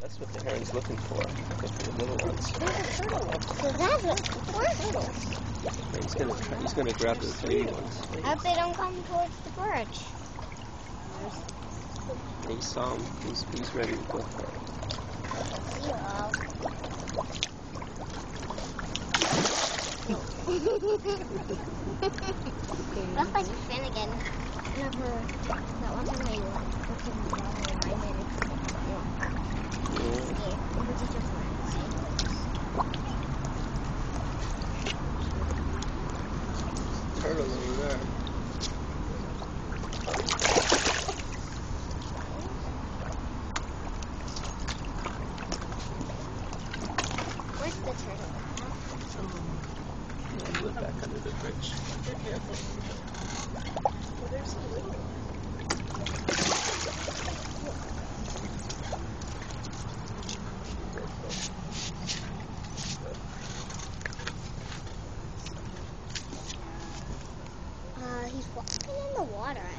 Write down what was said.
That's what the heron's looking for. Looking for the little ones. So that's what turtles. Yeah, he's gonna grab the baby ones. I hope they don't come towards the bridge. He saw him. He's ready to go for it. That's like Finnegan. Whenever that one time I looked in the water and I made it. Yeah, it was just Turtle over there. Where's the turtle? Yeah, look back under the bridge. Well, there's a little one. He's walking in the water.